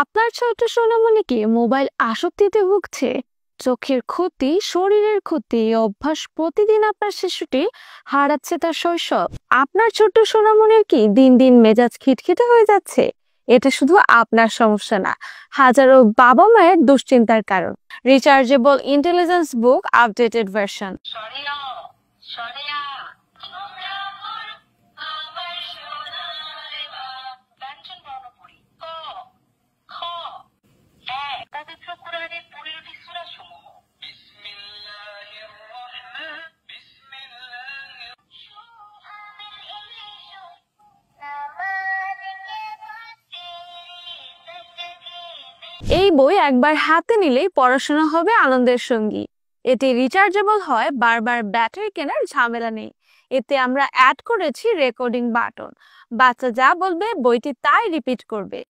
আপনার ছোট সোনামণি কি মোবাইল আসক্তিতে ভুগছে? চোখের ক্ষতি, শরীরের ক্ষতি, এই অভ্যাস প্রতিদিন আপনার শিশুটি হারাচ্ছে তার শৈশব। আপনার ছোট্ট সোনামণির কি দিন দিন মেজাজ খিটখিটে হয়ে যাচ্ছে? এটা শুধু আপনার সমস্যা না, হাজারো বাবা মায়ের দুশ্চিন্তার কারণ। রিচার্জেবল ইন্টেলিজেন্স বুক আপডেটেড ভার্সন। পবিত্র কোরআনের ১৫টি সূরাসমূহ। এই বই একবার হাতে নিলেই পড়াশোনা হবে আনন্দের সঙ্গী। এটি রিচার্জেবল হয়, বারবার ব্যাটারি কেনার ঝামেলা নেই। এতে আমরা অ্যাড করেছি রেকর্ডিং বাটন। বাচ্চা যা বলবে বইটি তাই রিপিট করবে।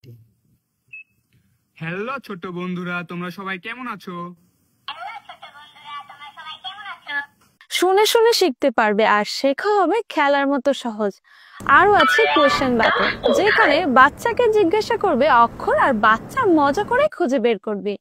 হ্যালো ছোট বন্ধুরা, তোমরা সবাই কেমন আছো? শুনে শুনে শিখতে পারবে, আর শেখা হবে খেলার মতো সহজ। আরো আছে কোয়েশ্চেন বাটন, যেখানে বাচ্চাকে জিজ্ঞাসা করবে অক্ষর, আর বাচ্চা মজা করে খুঁজে বের করবে।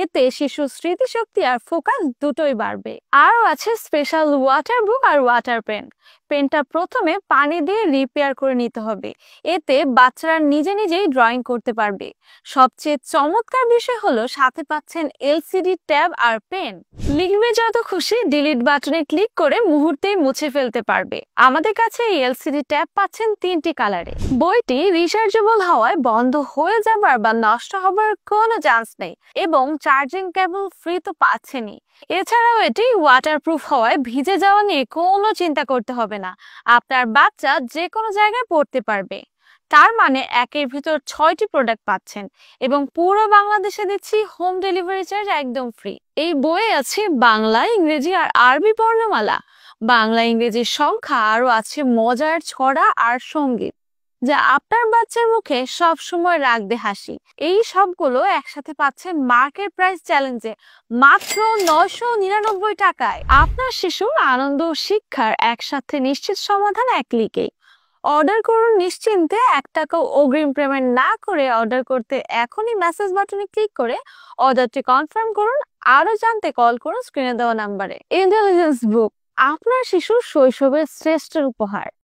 এতে শিশুর স্মৃতিশক্তি আর ফোকাস দুটোই বাড়বে। আরো আছে স্পেশাল ওয়াটার বুক আর ওয়াটার পেন। পেনটা প্রথমে পানি দিয়ে রিপেয়ার করে নিতে হবে, এতে বাচ্চারা নিজে নিজেই ড্রয়িং করতে পারবে। সবচেয়ে চমৎকার বিষয় হলো সাথে পাচ্ছেন এলসিডি ট্যাব আর পেন। লিখবে যত খুশি, ডিলিট বাটনে ক্লিক করে মুহূর্তেই মুছে ফেলতে পারবে। আমাদের কাছে এই এলসিডি ট্যাব পাচ্ছেন 3টি কালারে। বইটি রিচার্জেবল হওয়ায় বন্ধ হয়ে যাবার বা নষ্ট হবার কোনো চান্স নেই, এবং চার্জিং কেবল ফ্রি তো পাচ্ছেনই। এছাড়াও এটি ওয়াটারপ্রুফ হওয়ায় ভিজে যাওয়া নিয়ে কোনো চিন্তা করতে হবে না। আপনার বাচ্চা যে কোনো জায়গায় পড়তে পারবে। তার মানে একের ভিতর 6টি প্রোডাক্ট পাচ্ছেন, এবং পুরো বাংলাদেশে দিচ্ছি হোম ডেলিভারি চার্জ একদম ফ্রি। এই বইয়ে আছে বাংলা, ইংরেজি আর আরবি বর্ণমালা, বাংলা ইংরেজির সংখ্যা, আরো আছে মজার ছড়া আর সঙ্গীত, যা আপনার বাচ্চার মুখে সব সময় রাখবে হাসি। এই সবগুলো একসাথে পাচ্ছেন মার্কেট প্রাইস চ্যালেঞ্জে মাত্র 999 টাকায়। আপনার শিশুর আনন্দ ও শিক্ষার একসাথে নিশ্চিত সমাধান এক ক্লিকেই। অর্ডার করুন নিশ্চিন্তে, 1 টাকাও অগ্রিম পেমেন্ট না করে। অর্ডার করতে এখনই মেসেজ বাটনে ক্লিক করে অর্ডারটি কনফার্ম করুন। আরো জানতে কল করুন স্ক্রিনে দেওয়া নাম্বারে। ইন্টেলিজেন্স বুক, আপনার শিশুর শৈশবের শ্রেষ্ঠ উপহার।